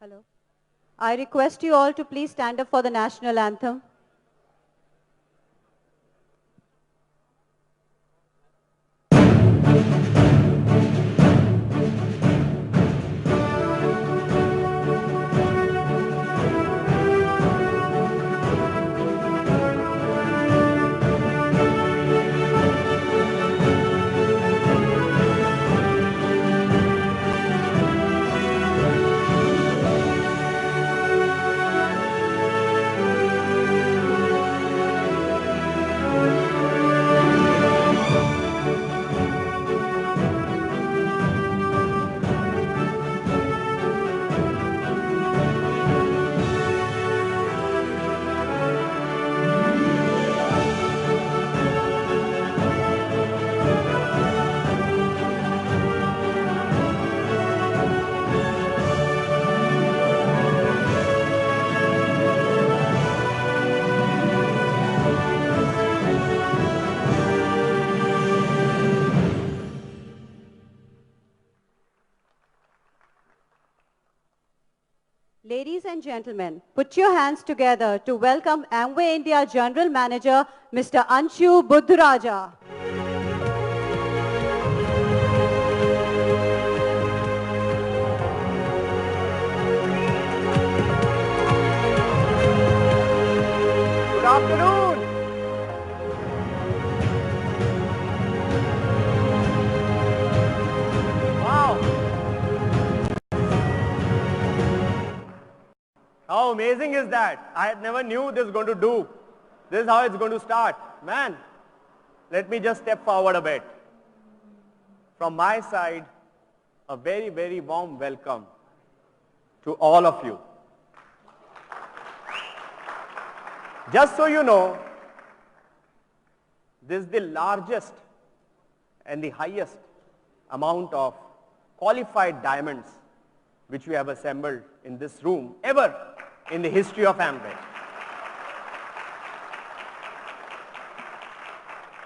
Hello. I request you all to please stand up for the national anthem. Ladies and gentlemen, put your hands together to welcome Amway India General Manager, Mr. Anshu Budhraja. Good afternoon. Wow. How amazing is that? I never knew this was going to do. This is how it's going to start. Man, let me just step forward a bit. From my side, a very, very warm welcome to all of you. Just so you know, this is the largest and the highest amount of qualified diamonds which we have assembled in this room ever in the history of Amway.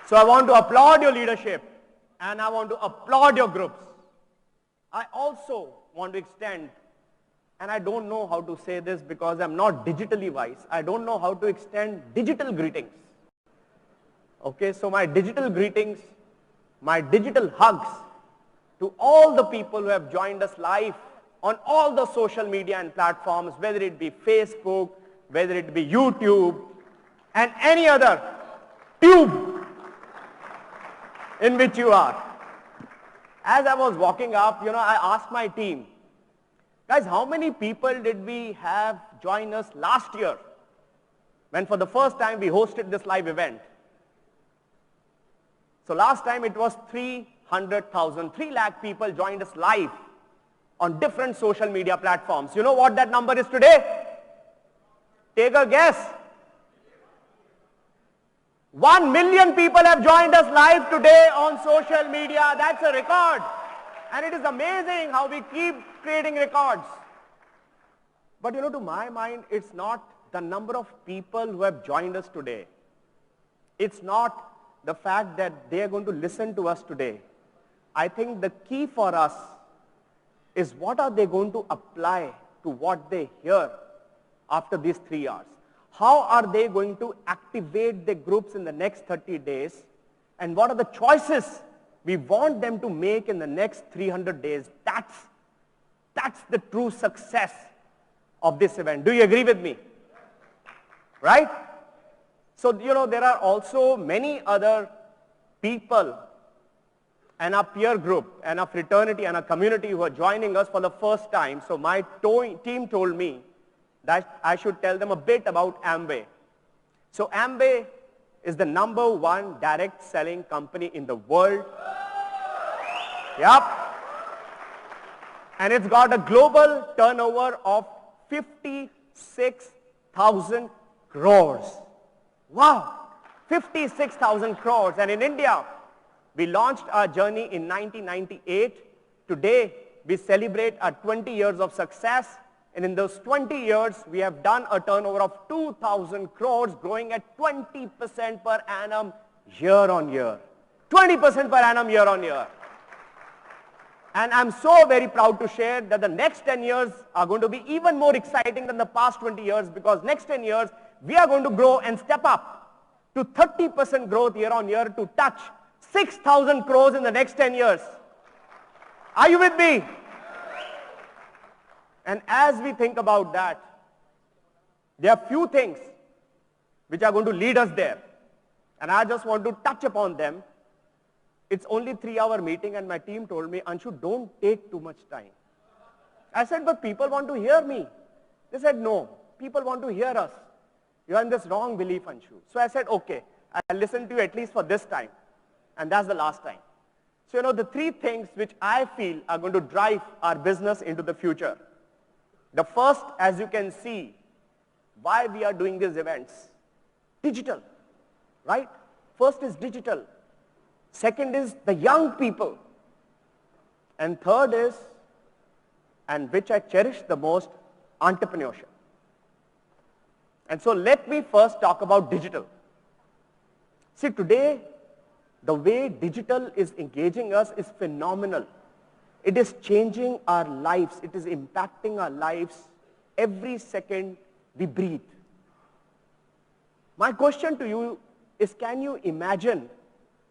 So I want to applaud your leadership and I want to applaud your groups. I also want to extend, and I don't know how to say this because I'm not digitally wise, I don't know how to extend digital greetings. Okay, so my digital greetings, my digital hugs to all the people who have joined us live on all the social media and platforms, whether it be Facebook, whether it be YouTube, and any other tube in which you are. As I was walking up, I asked my team, guys, how many people did we have join us last year when for the first time we hosted this live event? So last time it was 300,000, 3 lakh people joined us live on different social media platforms. You know what that number is today? Take a guess. 1 million people have joined us live today on social media. That's a record. And it is amazing how we keep creating records. But to my mind, it's not the number of people who have joined us today. It's not the fact that they are going to listen to us today. I think the key for us is what are they going to apply to what they hear after these 3 hours. How are they going to activate their groups in the next 30 days? And what are the choices we want them to make in the next 300 days? That's the true success of this event. Do you agree with me? Right? So, there are also many other people and our peer group and our fraternity and our community who are joining us for the first time. So my team told me that I should tell them a bit about Amway. So Amway is the #1 direct selling company in the world. Yep. And it's got a global turnover of 56,000 crores. Wow, 56,000 crores. And in India, we launched our journey in 1998. Today, we celebrate our 20 years of success. And in those 20 years, we have done a turnover of 2,000 crores, growing at 20% per annum year on year. 20% per annum year on year. And I'm so very proud to share that the next 10 years are going to be even more exciting than the past 20 years, because next 10 years, we are going to grow and step up to 30% growth year on year to touch 6,000 crores in the next 10 years. Are you with me? And as we think about that, there are few things which are going to lead us there. And I just want to touch upon them. It's only 3-hour meeting and my team told me, Anshu, don't take too much time. I said, but people want to hear me. They said, no, people want to hear us. You are in this wrong belief, Anshu. So I said, okay, I'll listen to you at least for this time. And that's the last time. So, the 3 things which I feel are going to drive our business into the future. The first, as you can see, why we are doing these events. Digital, right? First is digital. Second is the young people. And third is, and which I cherish the most, entrepreneurship. And so let me first talk about digital. See, today, the way digital is engaging us is phenomenal. It is changing our lives. It is impacting our lives every second we breathe. My question to you is, can you imagine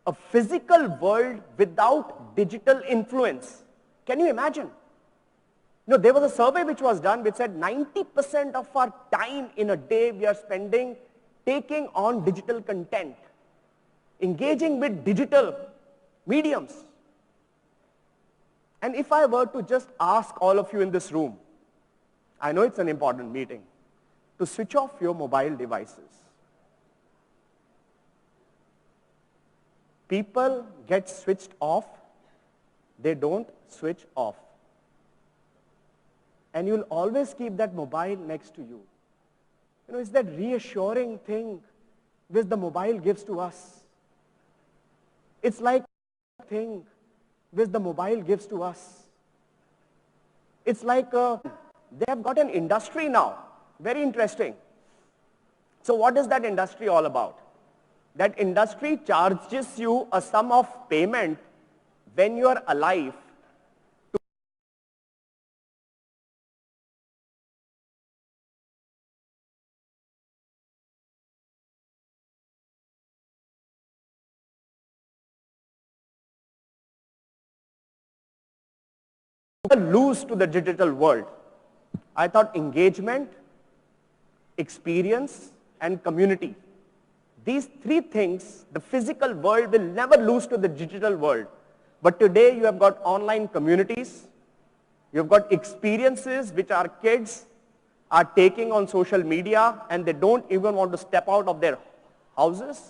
a physical world without digital influence? Can you imagine? There was a survey which was done which said 90% of our time in a day we are spending taking on digital content, engaging with digital mediums. And if I were to just ask all of you in this room, I know it's an important meeting, to switch off your mobile devices. People get switched off, they don't switch off. And you'll always keep that mobile next to you. It's that reassuring thing which the mobile gives to us. It's like a thing which the mobile gives to us. It's like they have got an industry now. Very interesting. So what is that industry all about? That industry charges you a sum of payment when you are alive to lose to the digital world. I thought engagement, experience, and community. These 3 things, the physical world will never lose to the digital world. But today you have got online communities, you have got experiences which our kids are taking on social media and they don't even want to step out of their houses.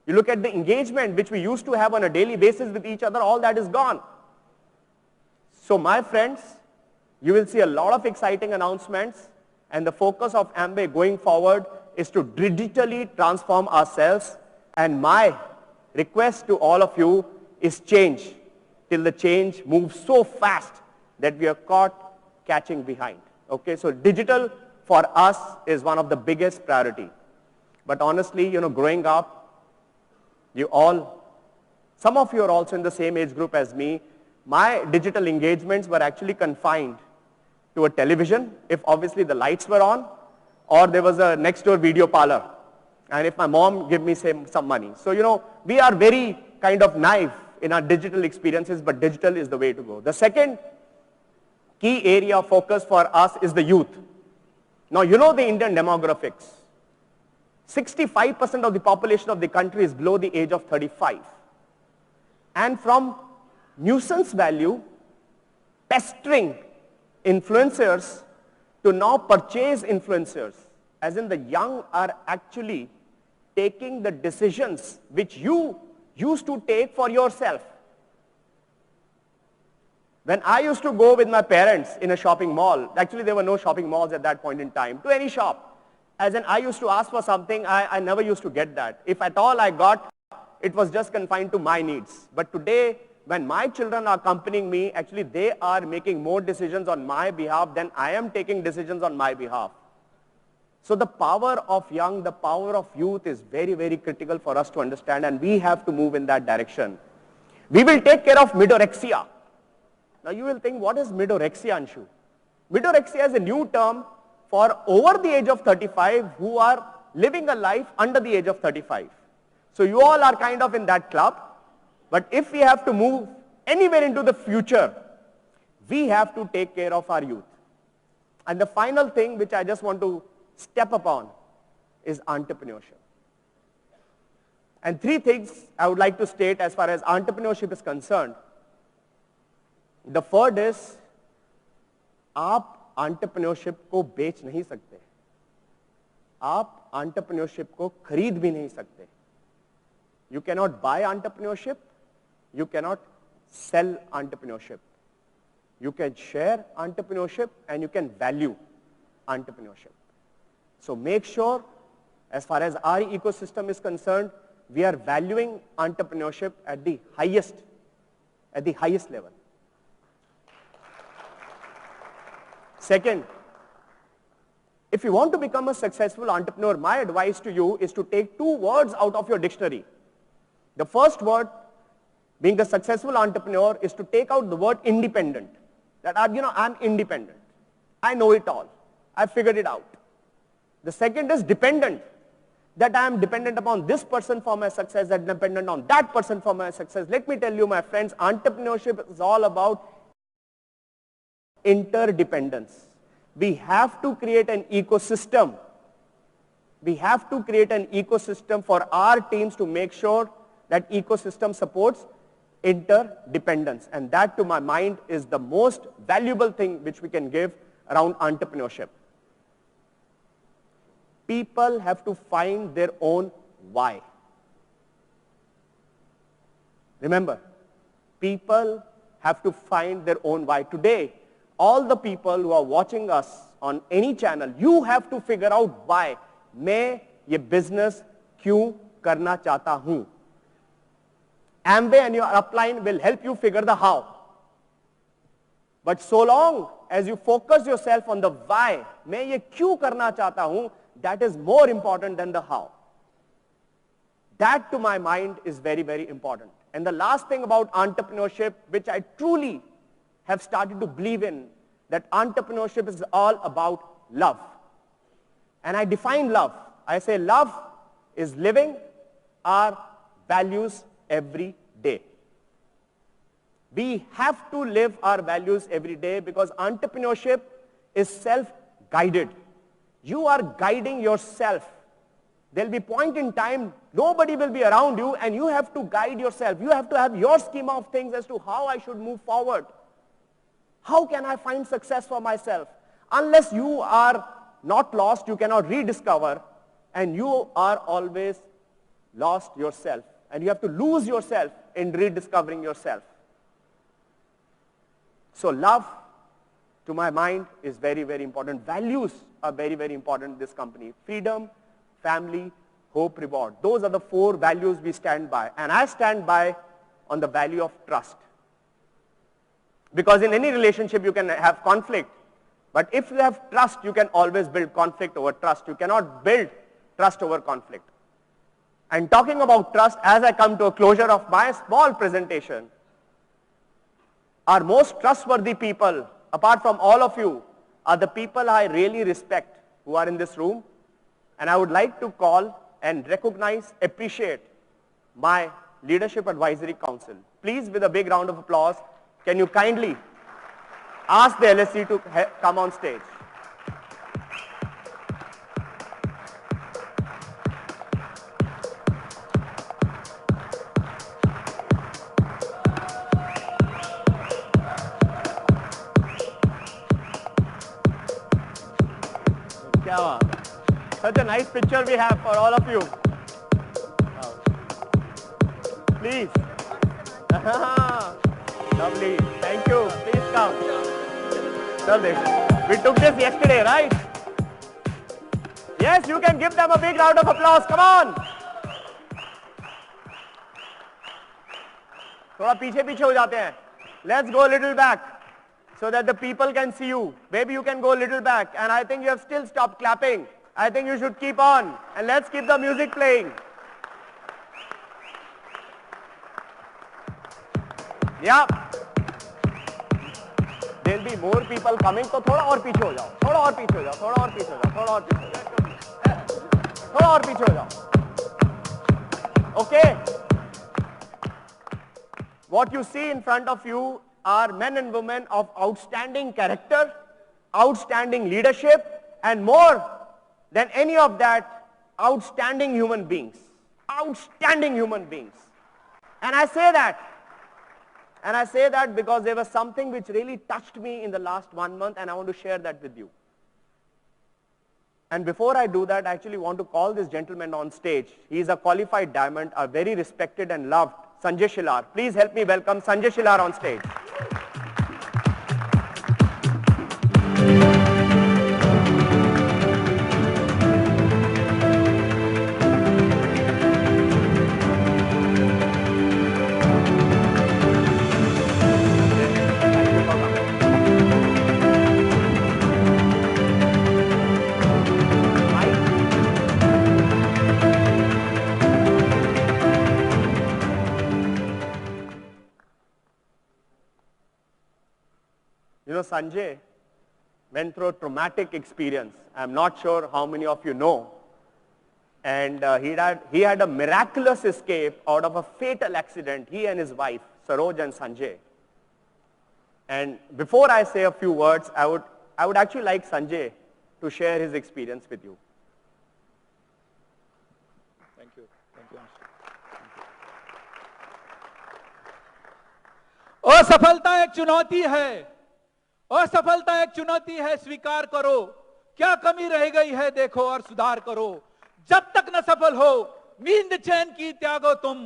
You look at the engagement which we used to have on a daily basis with each other, all that is gone. So my friends, you will see a lot of exciting announcements, and the focus of Amway going forward is to digitally transform ourselves, and my request to all of you is change till the change moves so fast that we are caught catching behind. Okay, so digital for us is one of the biggest priority. But honestly, growing up, some of you are also in the same age group as me. My digital engagements were actually confined to a television, if obviously the lights were on, or there was a next door video parlor, and if my mom gave me some money. So, we are very kind of naive in our digital experiences, but digital is the way to go. The second key area of focus for us is the youth. Now, the Indian demographics. 65% of the population of the country is below the age of 35. And from nuisance value, pestering influencers, to now purchase influencers, as in the young are actually taking the decisions which you used to take for yourself. When I used to go with my parents in a shopping mall, actually there were no shopping malls at that point in time, to any shop, as in I used to ask for something, I never used to get that. If at all I got, it was just confined to my needs. But today, when my children are accompanying me, actually they are making more decisions on my behalf than I am taking decisions on my behalf. So the power of young, the power of youth is very, very critical for us to understand, and we have to move in that direction. We will take care of midorexia. Now you will think, what is midorexia, Anshu? Midorexia is a new term for over the age of 35 who are living a life under the age of 35. So you all are kind of in that club. But if we have to move anywhere into the future, we have to take care of our youth. And the final thing which I just want to step upon is entrepreneurship. And three things I would like to state as far as entrepreneurship is concerned. The first is, आप entrepreneurship को बेच नहीं सकते. आप entrepreneurship को खरीद भी नहीं सकते. You cannot buy entrepreneurship. You cannot sell entrepreneurship. You can share entrepreneurship and you can value entrepreneurship. So make sure, as far as our ecosystem is concerned, we are valuing entrepreneurship at the highest level. Second, if you want to become a successful entrepreneur, my advice to you is to take two words out of your dictionary. The first word, being a successful entrepreneur, is to take out the word independent. That I'm independent. I know it all. I figured it out. The second is dependent. That I am dependent upon this person for my success, that dependent on that person for my success. Let me tell you, my friends, entrepreneurship is all about interdependence. We have to create an ecosystem. We have to create an ecosystem for our teams to make sure that ecosystem supports interdependence. And that, to my mind, is the most valuable thing which we can give around entrepreneurship. People have to find their own why. Remember, people have to find their own why. Today, all the people who are watching us on any channel, you have to figure out why. मैं ये business क्यों करना चाहता हूँ. Amway and your upline will help you figure the how. But so long as you focus yourself on the why, मैं ये क्यों करना चाहता हूँ, that is more important than the how. That, to my mind, is very, very important. And the last thing about entrepreneurship, which I truly have started to believe in, that entrepreneurship is all about love. And I define love. I say love is living our values every day. We have to live our values every day because entrepreneurship is self-guided. You are guiding yourself. There will be a point in time, nobody will be around you and you have to guide yourself. You have to have your schema of things as to how I should move forward. How can I find success for myself? Unless you are not lost, you cannot rediscover, and you are always lost yourself. And you have to lose yourself in rediscovering yourself. So love, to my mind, is very, very important. Values are very, very important in this company. Freedom, family, hope, reward. Those are the four values we stand by. And I stand by on the value of trust. Because in any relationship you can have conflict. But if you have trust, you can always build conflict over trust. You cannot build trust over conflict. And talking about trust, as I come to a closure of my small presentation, our most trustworthy people, apart from all of you, are the people I really respect who are in this room. And I would like to call and recognize, appreciate my Leadership Advisory Council. Please, with a big round of applause, can you kindly ask the LSC to come on stage? Such a nice picture we have for all of you. Please. Lovely. Thank you. Please come. We took this yesterday, right? Yes, you can give them a big round of applause. Come on. थोड़ा पीछे पीछे हो जाते हैं. Let's go a little back so that the people can see you. Maybe you can go a little back. And I think you have still stopped clapping. I think you should keep on. And let's keep the music playing. Yeah. be more people coming, तो थोड़ा और पीछे हो जाओ, थोड़ा और पीछे हो जाओ, थोड़ा और पीछे हो जाओ, थोड़ा और पीछे हो जाओ, थोड़ा और पीछे हो जाओ. Okay. What you see in front of you are men and women of outstanding character, outstanding leadership, and more than any of that, outstanding human beings. Outstanding human beings. And I say that because there was something which really touched me in the last 1 month, and I want to share that with you. And before I do that, I actually want to call this gentleman on stage. He is a qualified diamond, a very respected and loved Sanjay Shilar. Please help me welcome Sanjay Shilar on stage. You know, Sanjay went through a traumatic experience. I'm not sure how many of you know. And he had a miraculous escape out of a fatal accident, he and his wife, Saroj and Sanjay. And before I say a few words, I would actually like Sanjay to share his experience with you. Thank you, Anshu. असफलता एक चुनौती है, असफलता एक चुनौती है, स्वीकार करो, क्या कमी रह गई है देखो और सुधार करो, जब तक न सफल हो नींद चैन की त्यागो तुम,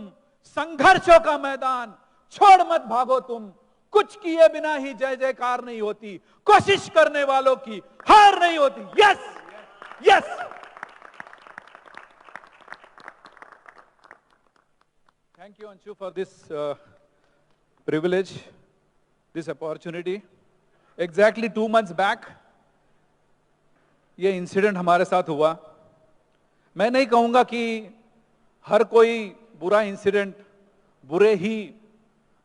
संघर्षों का मैदान छोड़ मत भागो तुम, कुछ किए बिना ही जय जयकार नहीं होती, कोशिश करने वालों की हार नहीं होती. Yes yes. Thank you, Anshu, for this privilege, this opportunity. Exactly 2 months back, ये इंसिडेंट हमारे साथ हुआ. मैं नहीं कहूंगा कि हर कोई बुरा इंसिडेंट बुरे ही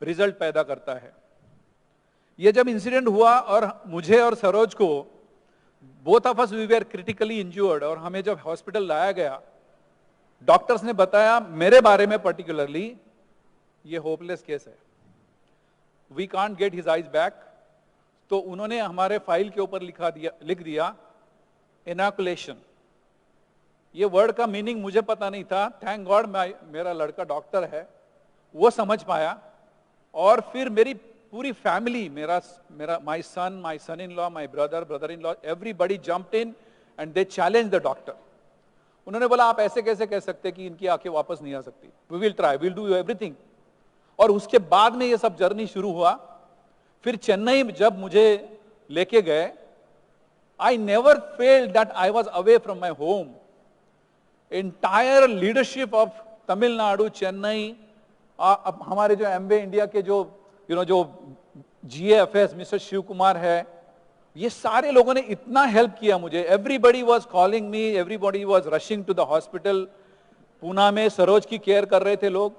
रिजल्ट पैदा करता है. ये जब इंसिडेंट हुआ और मुझे और सरोज को, both of us we were critically injured, और हमें जब हॉस्पिटल लाया गया, डॉक्टर्स ने बताया मेरे बारे में पर्टिकुलरली, ये होपलेस केस है, we can't get his eyes back. तो उन्होंने हमारे फाइल के ऊपर लिख दिया इनॉकुलेशन. ये वर्ड का मीनिंग मुझे पता नहीं था. थैंक गॉड मेरा लड़का डॉक्टर है, वो समझ पाया. और फिर मेरी पूरी family, my son in law, my brother in law, everybody jumped in and they challenge the doctor. उन्होंने बोला आप ऐसे कैसे कह सकते कि इनकी आंखें वापस नहीं आ सकती, we will try, we will do everything. और उसके बाद में ये सब जर्नी शुरू हुआ. फिर चेन्नई जब मुझे लेके गए, I never failed that I was away from my home. Entire leadership of Tamil Nadu, Chennai, हमारे जो एमवे इंडिया के जो जो GAFS मिस्टर शिव कुमार है, ये सारे लोगों ने इतना हेल्प किया मुझे. Everybody was calling me, everybody was rushing to the hospital. Poona में सरोज की केयर कर रहे थे लोग,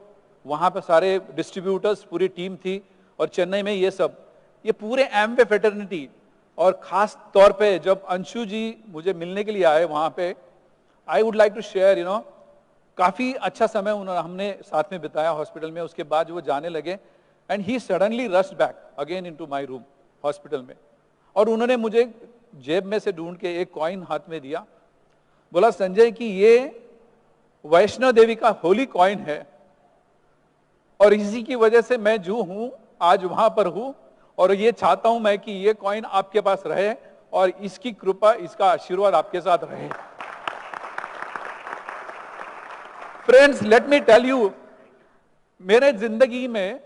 वहां पे सारे डिस्ट्रीब्यूटर्स, पूरी टीम थी. और चेन्नई में ये सब, ये पूरे एमवे फेटर्निटी. और खास तौर पे जब अंशु जी मुझे मिलने के लिए आए वहां पे, I would like to share, काफी अच्छा समय हमने साथ में बिताया हॉस्पिटल में. उसके बाद वो जाने लगे, and he suddenly rushed back again into my room hospital में. और उन्होंने मुझे जेब में से ढूंढ के एक कॉइन हाथ में दिया, बोला संजय कि ये वैष्णो देवी का होली कॉइन है, और इसी की वजह से मैं जो हूं आज वहां पर हूं, और ये चाहता हूं मैं कि ये कॉइन आपके पास रहे और इसकी कृपा, इसका आशीर्वाद आपके साथ रहे. Friends, let me tell you, मेरे जिंदगी में,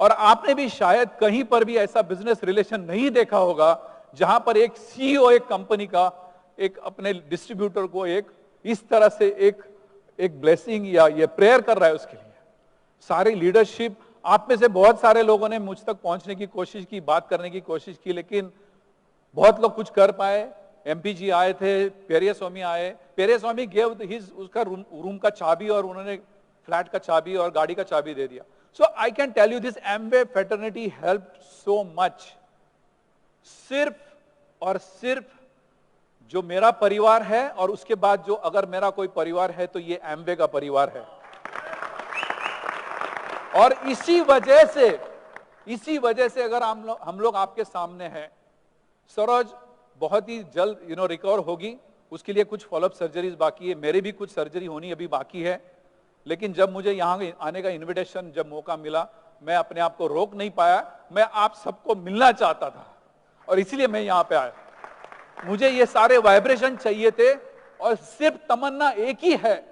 और आपने भी शायद कहीं पर भी ऐसा बिजनेस रिलेशन नहीं देखा होगा जहां पर एक CEO एक कंपनी का एक अपने डिस्ट्रीब्यूटर को एक इस तरह से एक ब्लेसिंग या ये प्रेयर कर रहा है उसके लिए. सारी लीडरशिप, आप में से बहुत सारे लोगों ने मुझ तक पहुंचने की कोशिश की, बात करने की कोशिश की, लेकिन बहुत लोग कुछ कर पाए. MP जी आए थे, पेरिया स्वामी आए. पेरिया स्वामी गेव उसका रूम का चाबी, और उन्होंने फ्लैट का चाबी और गाड़ी का चाबी दे दिया. So I can tell you this Amway fraternity helped so much. सिर्फ और सिर्फ जो मेरा परिवार है और उसके बाद जो अगर मेरा कोई परिवार है तो ये एमवे का परिवार है। और इसी वजह से अगर हम लोग आपके सामने हैं, सरोज बहुत ही जल्द रिकवर होगी, उसके लिए कुछ फॉलोअप सर्जरीज बाकी है, मेरे भी कुछ सर्जरी होनी अभी बाकी है, लेकिन जब मुझे यहाँ आने का इनविटेशन जब मौका मिला, मैं अपने आप को रोक नहीं पाया, मैं आप सबको मिलना चाहता था और इसीलिए मैं यहाँ पे आया। मुझे ये सारे वाइब्रेशन चाहिए थे और सिर्फ तमन्ना एक ही है,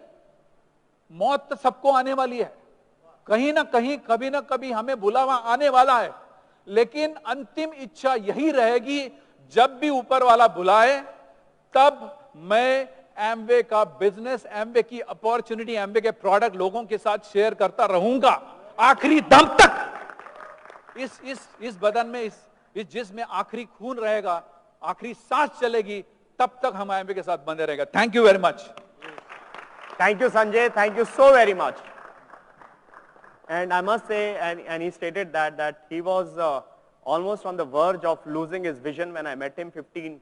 मौत तो सबको आने वाली है, कहीं ना कहीं कभी ना कभी हमें बुलावा आने वाला है, लेकिन अंतिम इच्छा यही रहेगी जब भी ऊपर वाला बुलाए तब मैं एमवे का बिजनेस, एमवे की अपॉर्चुनिटी, एमवे के प्रोडक्ट लोगों के साथ शेयर करता रहूंगा आखिरी दम तक। इस बदन में, इस जिस्म में आखिरी खून रहेगा, आखिरी सांस चलेगी, तब तक हम एमवे के साथ बंधे रहेंगे। Thank you very much. Thank you, Sanjay. Thank you so very much. And I must say, and he stated that he was almost on the verge of losing his vision when I met him 15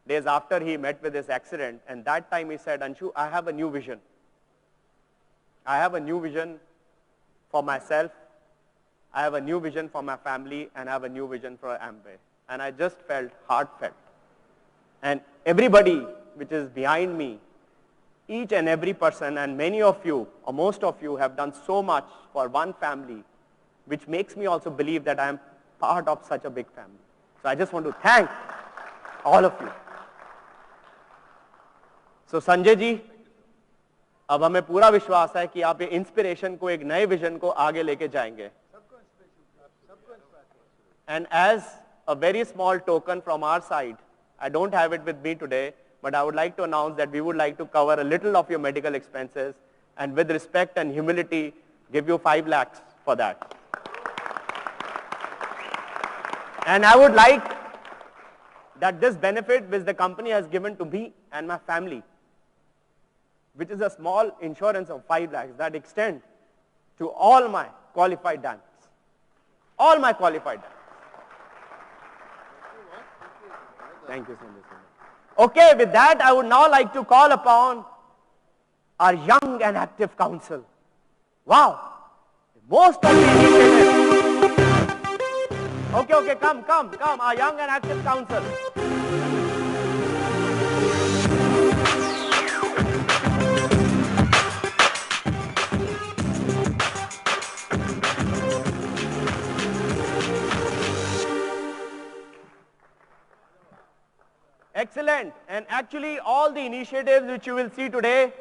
days after he met with his accident. And that time he said, Anshu, I have a new vision. I have a new vision for myself. I have a new vision for my family, and I have a new vision for Amway. And I just felt heartfelt. And everybody which is behind me, each and every person, and many of you, or most of you, have done so much for one family, which makes me also believe that I am part of such a big family. So I just want to thank all of you. So Sanjay ji, अब हमें पूरा विश्वास है कि आप ये inspiration को, एक नए विजन को आगे लेके जाएंगे. And as a very small token from our side, I don't have it with me today, but I would like to announce that we would like to cover a little of your medical expenses, and with respect and humility, give you 5 lakhs for that. And I would like that this benefit which the company has given to me and my family, which is a small insurance of 5 lakhs, that extend to all my qualified diamonds. All my qualified diamonds. Thank you, Sanjay. Okay, with that, I would now like to call upon our young and active council. Wow, most of the initiatives. Okay, come, our young and active council. Excellent. And actually all the initiatives which you will see today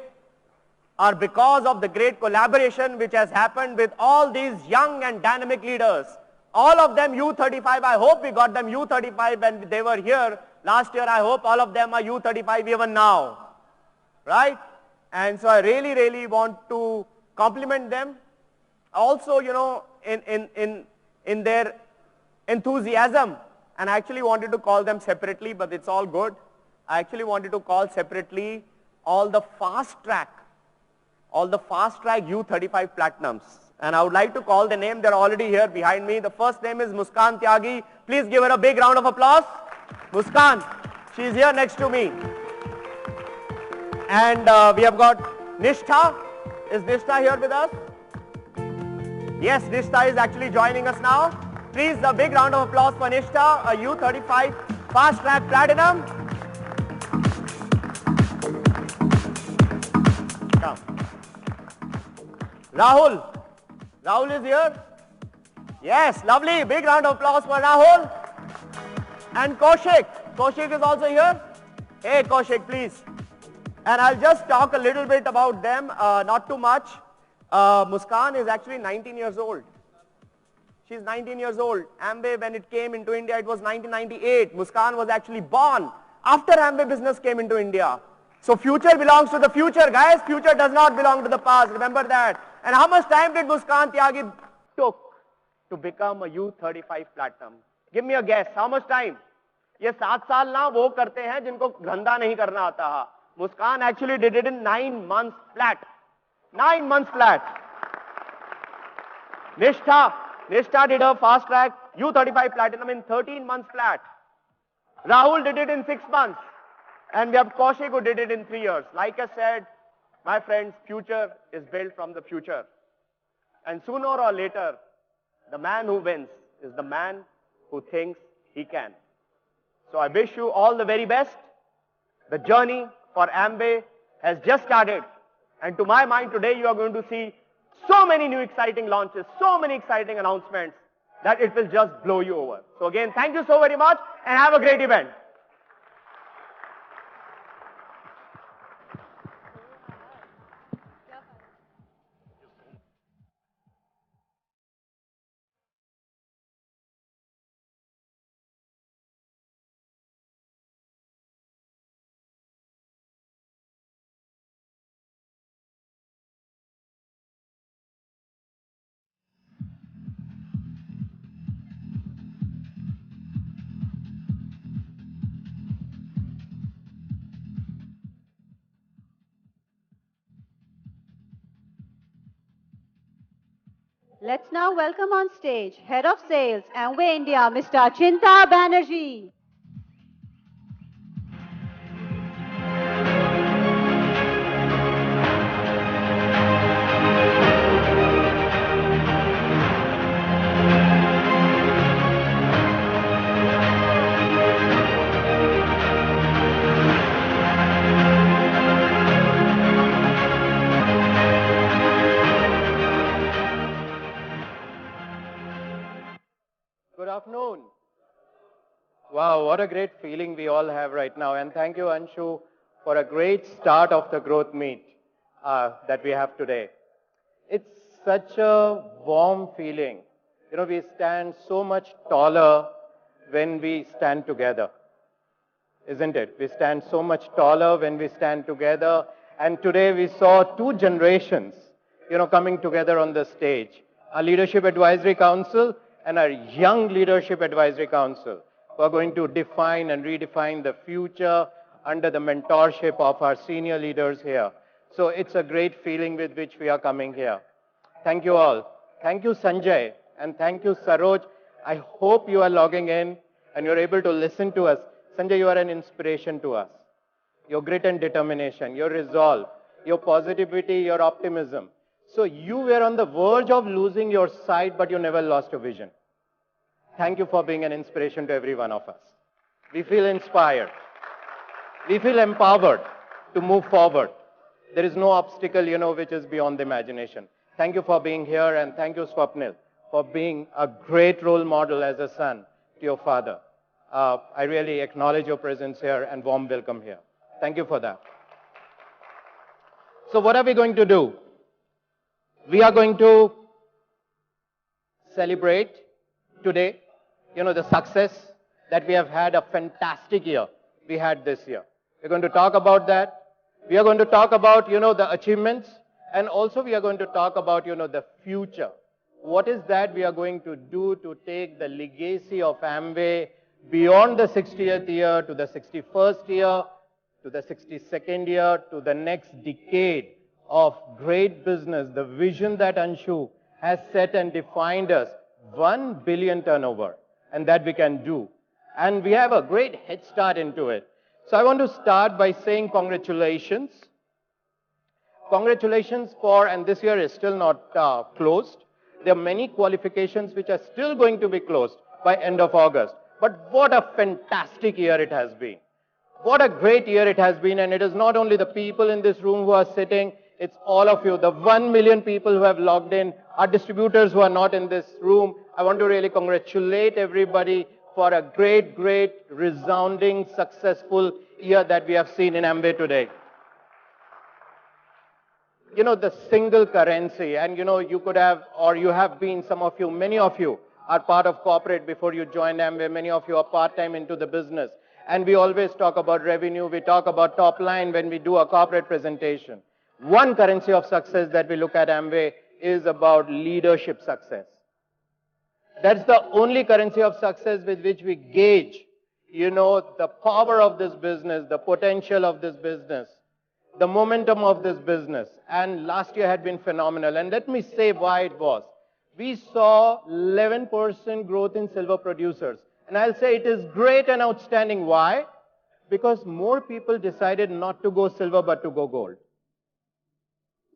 are because of the great collaboration which has happened with all these young and dynamic leaders. All of them U35. I hope we got them U35 when they were here last year. I hope all of them are U35 even now. Right? And so I really want to compliment them. Also, you know, in their enthusiasm. And I actually wanted to call them separately, but it's all good. I actually wanted to call separately all the fast track U35 Platinums. And I would like to call the name, they're already here behind me. The first name is Muskan Tyagi. Please give her a big round of applause. Muskan, she's here next to me. And we have got Nishtha. Is Nishtha here with us? Yes, Nishtha is actually joining us now. Please, a big round of applause for Nishtha, a U35 Fast Track Platinum. Come. Rahul is here. Yes, lovely. Big round of applause for Rahul. And Kaushik is also here. Hey, Kaushik, please. And I'll just talk a little bit about them, not too much. Muskan is actually 19 years old. She's 19 years old. Amway, when it came into India, it was 1998. Muskan was actually born after Amway business came into India. So future belongs to the future, guys. Future does not belong to the past. Remember that. And how much time did Muskan Tyagi took to become a U35 Platinum? Give me a guess. How much time? ये 7 साल ना वो करते हैं जिनको धंधा नहीं करना आता है. Muskan actually did it in 9 months flat. 9 months flat. Nishtha did her fast track U35 Platinum in 13 months flat. Rahul did it in 6 months. And we have Kaushik who did it in 3 years. Like I said, my friends, future is built from the future. And sooner or later, the man who wins is the man who thinks he can. So I wish you all the very best. The journey for Amway has just started. And to my mind today, you are going to see so many new exciting launches, so many exciting announcements that it will just blow you over. So again, thank you so very much and have a great event. Let's now welcome on stage Head of Sales, Amway India, Mr. Chinta Banerjee. Good afternoon. Wow, what a great feeling we all have right now. And thank you, Anshu, for a great start of the growth meet that we have today. It's such a warm feeling. You know, we stand so much taller when we stand together, isn't it? We stand so much taller when we stand together. And today we saw two generations, you know, coming together on the stage. Our Leadership Advisory Council and our Young Leadership Advisory Council, who are going to define and redefine the future under the mentorship of our senior leaders here. So it's a great feeling with which we are coming here. Thank you all. Thank you, Sanjay, and thank you, Saroj. I hope you are logging in and you're able to listen to us. Sanjay, you are an inspiration to us. Your grit and determination, your resolve, your positivity, your optimism. So you were on the verge of losing your sight, but you never lost your vision. Thank you for being an inspiration to every one of us. We feel inspired. We feel empowered to move forward. There is no obstacle, you know, which is beyond the imagination. Thank you for being here, and thank you, Swapnil, for being a great role model as a son to your father. I really acknowledge your presence here and warm welcome here. Thank you for that. So what are we going to do? We are going to celebrate today, you know, the success that we have had, a fantastic year we had this year. We're going to talk about that. We are going to talk about, you know, the achievements, and also we are going to talk about, you know, the future. What is that we are going to do to take the legacy of Amway beyond the 60th year to the 61st year, to the 62nd year, to the next decade of great business, the vision that Anshu has set and defined us, 1 billion turnover, and that we can do. And we have a great head start into it. So I want to start by saying congratulations. Congratulations for, and this year is still not closed. There are many qualifications which are still going to be closed by end of August. But what a fantastic year it has been. What a great year it has been, and it is not only the people in this room who are sitting, it's all of you, the 1 million people who have logged in, our distributors who are not in this room. I want to really congratulate everybody for a great, great, resounding, successful year that we have seen in Amway today. You know, the single currency, and you know, you could have, or you have been, some of you, many of you are part of corporate before you joined Amway, many of you are part-time into the business. And we always talk about revenue, we talk about top line when we do a corporate presentation. One currency of success that we look at Amway is about leadership success. That's the only currency of success with which we gauge, you know, the power of this business, the potential of this business, the momentum of this business. And last year had been phenomenal. And let me say why it was. We saw 11% growth in silver producers. And I'll say it is great and outstanding. Why? Because more people decided not to go silver but to go gold.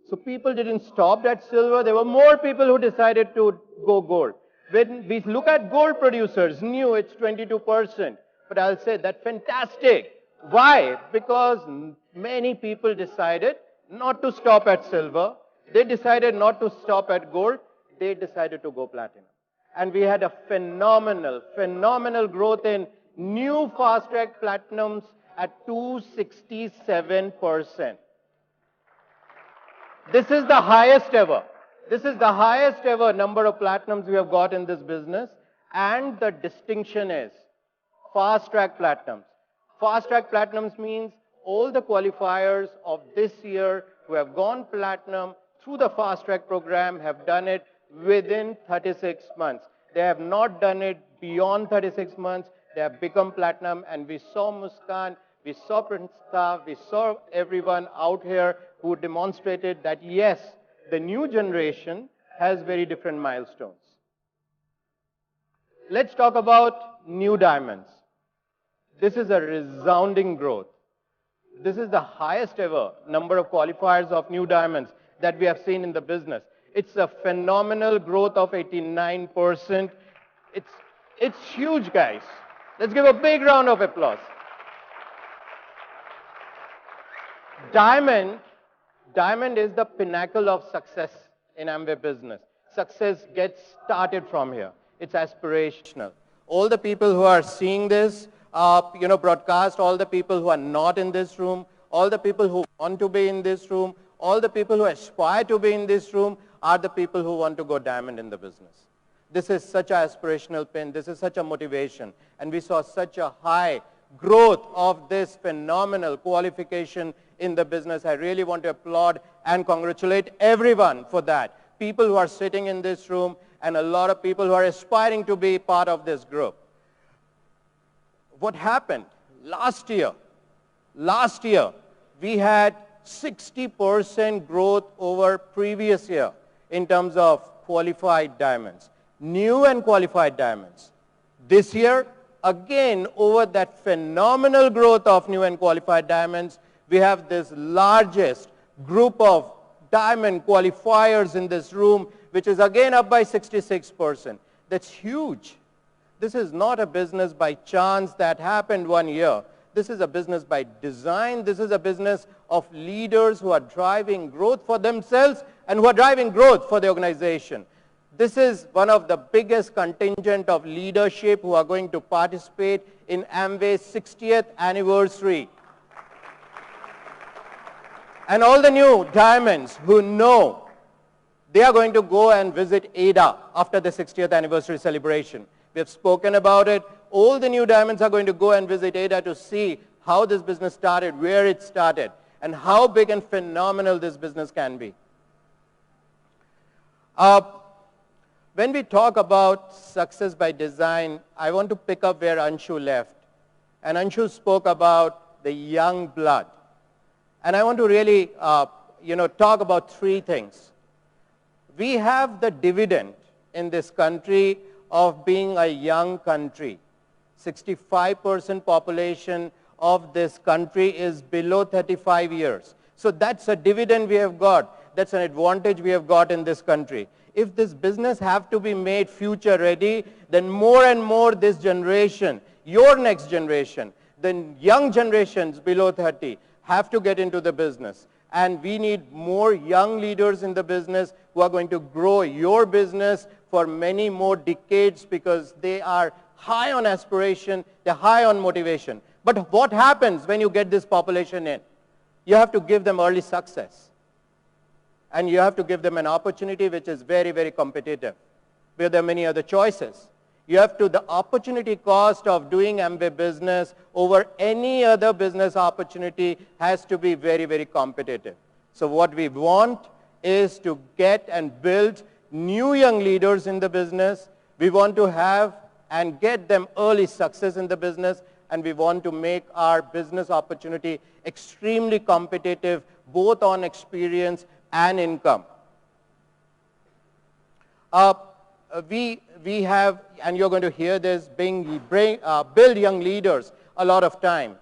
So people didn't stop at silver. There were more people who decided to go gold. When we look at gold producers, new, it's 22%. But I'll say that's fantastic. Why? Because many people decided not to stop at silver. They decided not to stop at gold. They decided to go platinum. And we had a phenomenal growth in new fast-track platinums at 267%. This is the highest ever. This is the highest ever number of platinums we have got in this business. And the distinction is fast-track platinums. Fast-track platinums means all the qualifiers of this year who have gone platinum through the fast-track program have done it within 36 months. They have not done it beyond 36 months. They have become platinum, and we saw Muskan, we saw Prinstha, we saw everyone out here who demonstrated that yes, the new generation has very different milestones. Let's talk about new diamonds. This is a resounding growth. This is the highest ever number of qualifiers of new diamonds that we have seen in the business. It's a phenomenal growth of 89%. It's huge, guys. Let's give a big round of applause. Diamond is the pinnacle of success in Amway business. Success gets started from here. It's aspirational. All the people who are seeing this, broadcast, all the people who are not in this room, all the people who want to be in this room, all the people who aspire to be in this room are the people who want to go diamond in the business. This is such an aspirational pin. This is such a motivation. And we saw such a high growth of this phenomenal qualification in the business. I really want to applaud and congratulate everyone for that. People who are sitting in this room and a lot of people who are aspiring to be part of this group. What happened? Last year, we had 60% growth over previous year in terms of qualified diamonds. New and qualified diamonds. This year, again, over that phenomenal growth of new and qualified diamonds, we have this largest group of diamond qualifiers in this room, which is again up by 66%. That's huge. This is not a business by chance that happened one year. This is a business by design. This is a business of leaders who are driving growth for themselves and who are driving growth for the organization. This is one of the biggest contingent of leadership who are going to participate in Amway's 60th anniversary. And all the new diamonds who know they are going to go and visit Ada after the 60th anniversary celebration. We have spoken about it. All the new diamonds are going to go and visit Ada to see how this business started, where it started, and how big and phenomenal this business can be. When we talk about success by design, I want to pick up where Anshu left. And Anshu spoke about the young blood. And I want to really talk about three things. We have the dividend in this country of being a young country. 65% population of this country is below 35 years. So that's a dividend we have got. That's an advantage we have got in this country. If this business have to be made future ready, then more and more this generation, your next generation, the young generations below 30 have to get into the business. And we need more young leaders in the business who are going to grow your business for many more decades because they are high on aspiration, they're high on motivation. But what happens when you get this population in? You have to give them early success. And you have to give them an opportunity which is very, very competitive, where there are many other choices. You have to, the opportunity cost of doing Amway business over any other business opportunity has to be very, very competitive. So what we want is to get and build new young leaders in the business. We want to have and get them early success in the business, and we want to make our business opportunity extremely competitive, both on experience and income. we have, and you're going to hear this, build young leaders a lot of time.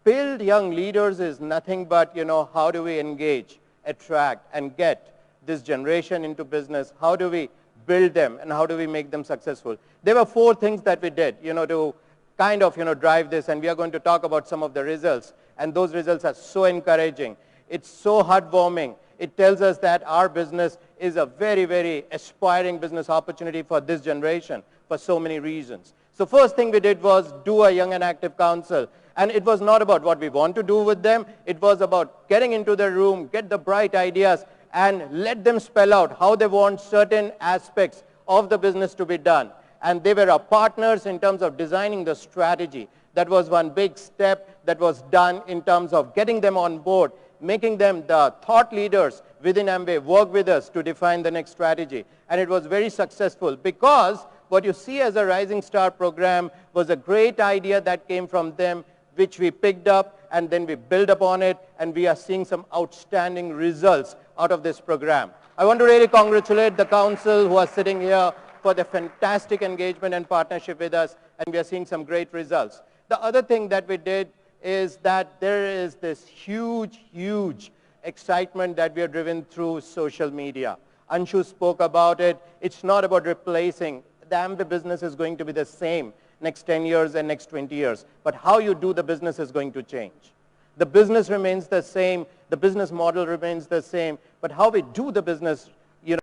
Build young leaders is nothing but, how do we engage, attract, and get this generation into business? How do we build them, and how do we make them successful? There were 4 things that we did, to kind of, drive this, and we are going to talk about some of the results, and those results are so encouraging. It's so heartwarming. It tells us that our business is a very, very aspiring business opportunity for this generation for so many reasons. So first thing we did was do a young and active council. And it was not about what we want to do with them. It was about getting into the room, get the bright ideas, and let them spell out how they want certain aspects of the business to be done. And they were our partners in terms of designing the strategy. That was one big step that was done in terms of getting them on board, making them the thought leaders within Amway, work with us to define the next strategy. And it was very successful because what you see as a Rising Star program was a great idea that came from them, which we picked up, and then we built upon it, and we are seeing some outstanding results out of this program. I want to really congratulate the council who are sitting here for the fantastic engagement and partnership with us, and we are seeing some great results. The other thing that we did is that there is this huge, huge excitement that we are driven through social media. Anshu spoke about it. It's not about replacing. The Amway business is going to be the same next 10 years and next 20 years. But how you do the business is going to change. The business remains the same. The business model remains the same. But how we do the business,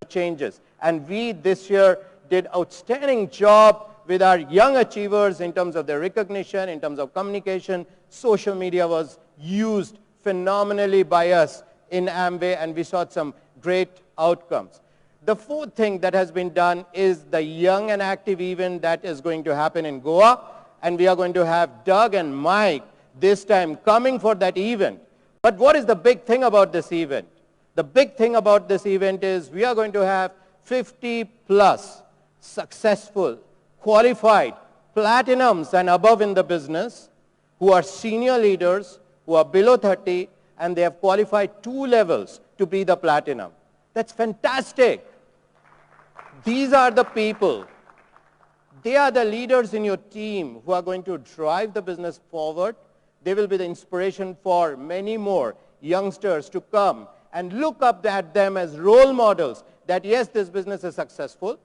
changes. And we this year did outstanding job with our young achievers in terms of their recognition, in terms of communication. Social media was used phenomenally by us in Amway, and we saw some great outcomes. The 4th thing that has been done is the Young and Active event that is going to happen in Goa, and we are going to have Doug and Mike this time coming for that event. But what is the big thing about this event? The big thing about this event is we are going to have 50 plus successful, qualified, platinums and above in the business who are senior leaders, who are below 30, and they have qualified 2 levels to be the platinum. That's fantastic. These are the people. They are the leaders in your team who are going to drive the business forward. They will be the inspiration for many more youngsters to come and look up at them as role models that yes, this business is successful.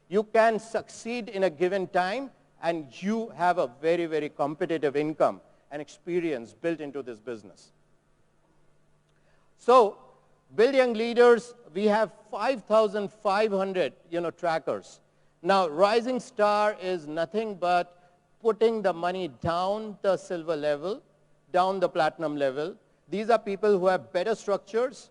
You can succeed in a given time, and you have a very, very competitive income and experience built into this business. So, build young leaders, we have 5,500, trackers. Now, Rising Star is nothing but putting the money down the silver level, down the platinum level. These are people who have better structures,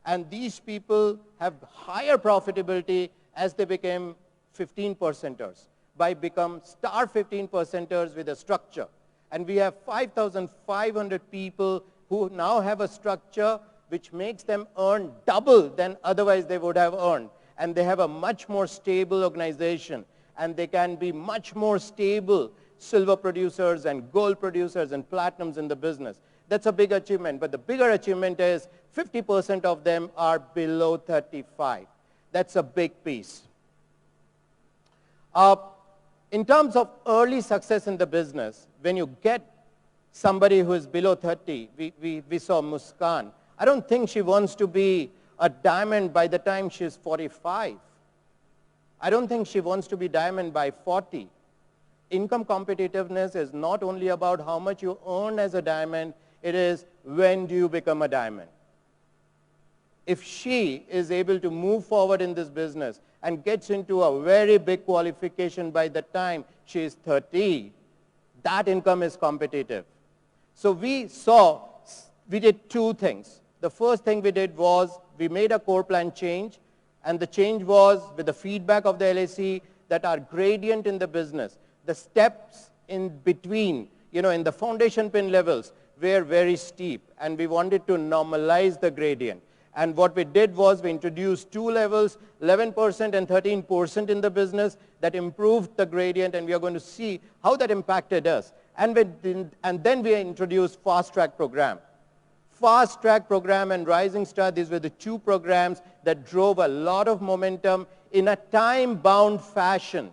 and these people have higher profitability as they became 15%ers, by become star 15%ers with a structure. And we have 5,500 people who now have a structure which makes them earn double than otherwise they would have earned. And they have a much more stable organization, and they can be much more stable silver producers and gold producers and platinums in the business. That's a big achievement, but the bigger achievement is 50% of them are below 35. That's a big piece. In terms of early success in the business, when you get somebody who is below 30, we saw Muskan. I don't think she wants to be a diamond by the time she's 45. I don't think she wants to be diamond by 40. Income competitiveness is not only about how much you earn as a diamond, it is when do you become a diamond. If she is able to move forward in this business and gets into a very big qualification by the time she is 30, that income is competitive. So we did 2 things. The first thing we did was we made a core plan change, and the change was with the feedback of the LAC that our gradient in the business, the steps in between, in the foundation pin levels were very steep, and we wanted to normalize the gradient. And what we did was we introduced 2 levels, 11% and 13% in the business that improved the gradient, and we are going to see how that impacted us. And then we introduced Fast Track program. Fast Track program and Rising Star, these were the 2 programs that drove a lot of momentum in a time-bound fashion.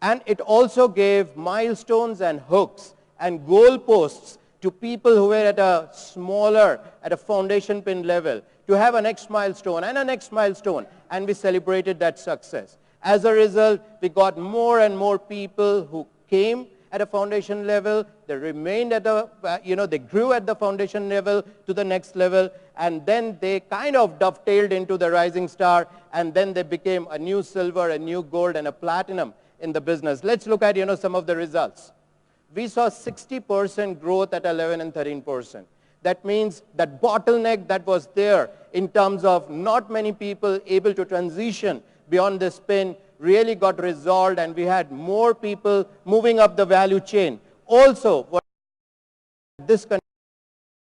And it also gave milestones and hooks and goalposts to people who were at a smaller, at a foundation pin level, to have a next milestone and a next milestone, and we celebrated that success. As a result, we got more and more people who came at a foundation level, they remained at the, they grew at the foundation level to the next level, and then they kind of dovetailed into the rising star, and then they became a new silver, a new gold, and a platinum in the business. Let's look at, some of the results. We saw 60% growth at 11 and 13%. That means that bottleneck that was there in terms of not many people able to transition beyond this pin really got resolved, and we had more people moving up the value chain. Also, what this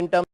in terms